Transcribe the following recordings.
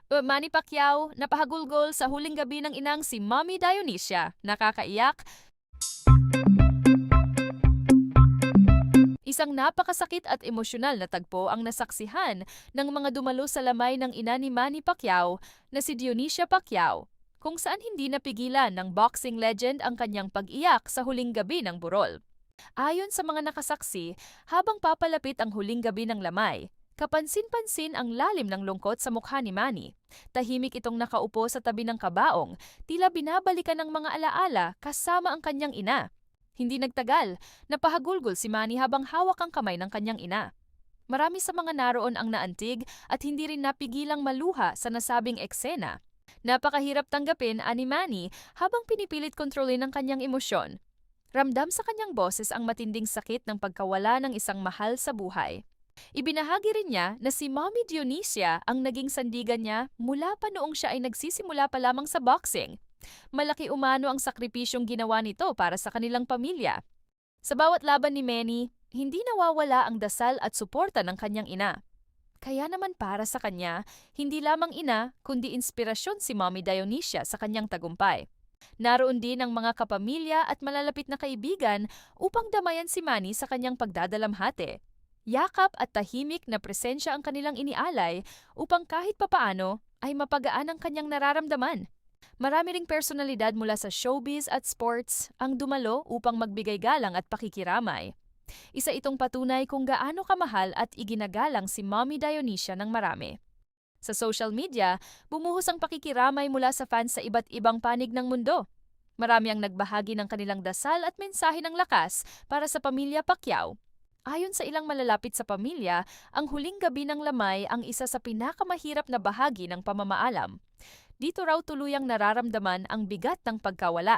Manny Pacquiao napahagulgol sa huling gabi ng inang si Mommy Dionisia. Nakakaiyak. Isang napakasakit at emosyonal na tagpo ang nasaksihan ng mga dumalo sa lamay ng ina ni Manny Pacquiao na si Dionisia Pacquiao, kung saan hindi napigilan ng boxing legend ang kanyang pag-iyak sa huling gabi ng burol. Ayon sa mga nakasaksi, habang papalapit ang huling gabi ng lamay, kapansin-pansin ang lalim ng lungkot sa mukha ni Manny. Tahimik itong nakaupo sa tabi ng kabaong, tila binabalikan ng mga alaala kasama ang kanyang ina. Hindi nagtagal, napahagulgol si Manny habang hawak ang kamay ng kanyang ina. Marami sa mga naroon ang naantig at hindi rin napigilang maluha sa nasabing eksena. Napakahirap tanggapin ani Manny habang pinipilit kontrolin ang kanyang emosyon. Ramdam sa kanyang boses ang matinding sakit ng pagkawala ng isang mahal sa buhay. Ibinahagi rin niya na si Mommy Dionisia ang naging sandigan niya mula pa noong siya ay nagsisimula pa lamang sa boxing. Malaki umano ang sakripisyong ginawa nito para sa kanilang pamilya. Sa bawat laban ni Manny, hindi nawawala ang dasal at suporta ng kanyang ina. Kaya naman para sa kanya, hindi lamang ina kundi inspirasyon si Mommy Dionisia sa kanyang tagumpay. Naroon din ang mga kapamilya at malalapit na kaibigan upang damayan si Manny sa kanyang pagdadalamhati. Yakap at tahimik na presensya ang kanilang inialay upang kahit papaano ay mapagaan ang kanyang nararamdaman. Marami ring personalidad mula sa showbiz at sports ang dumalo upang magbigay galang at pakikiramay. Isa itong patunay kung gaano kamahal at iginagalang si Mommy Dionisia ng marami. Sa social media, bumuhos ang pakikiramay mula sa fans sa iba't ibang panig ng mundo. Marami ang nagbahagi ng kanilang dasal at mensahe ng lakas para sa pamilya Pacquiao. Ayon sa ilang malalapit sa pamilya, ang huling gabi ng lamay ang isa sa pinakamahirap na bahagi ng pamamaalam. Dito raw tuluyang nararamdaman ang bigat ng pagkawala.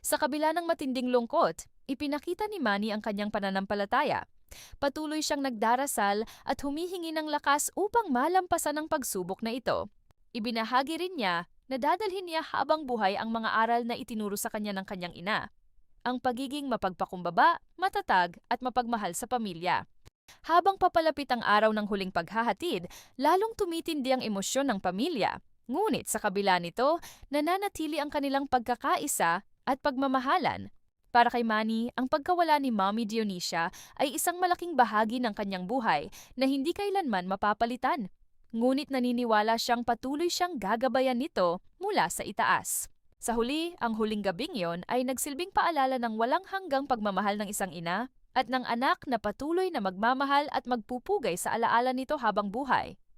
Sa kabila ng matinding lungkot, ipinakita ni Manny ang kanyang pananampalataya. Patuloy siyang nagdarasal at humihingi ng lakas upang malampasan ang pagsubok na ito. Ibinahagi rin niya na dadalhin niya habang buhay ang mga aral na itinuro sa kanya ng kanyang ina. Ang pagiging mapagpakumbaba, matatag at mapagmahal sa pamilya. Habang papalapit ang araw ng huling paghahatid, lalong tumitindi ang emosyon ng pamilya. Ngunit sa kabila nito, nananatili ang kanilang pagkakaisa at pagmamahalan. Para kay Manny, ang pagkawala ni Mommy Dionisia ay isang malaking bahagi ng kanyang buhay na hindi kailanman mapapalitan. Ngunit naniniwala siyang patuloy siyang gagabayan nito mula sa itaas. Sa huli, ang huling gabing yon ay nagsilbing paalala ng walang hanggang pagmamahal ng isang ina at ng anak na patuloy na magmamahal at magpupugay sa alaala nito habang buhay.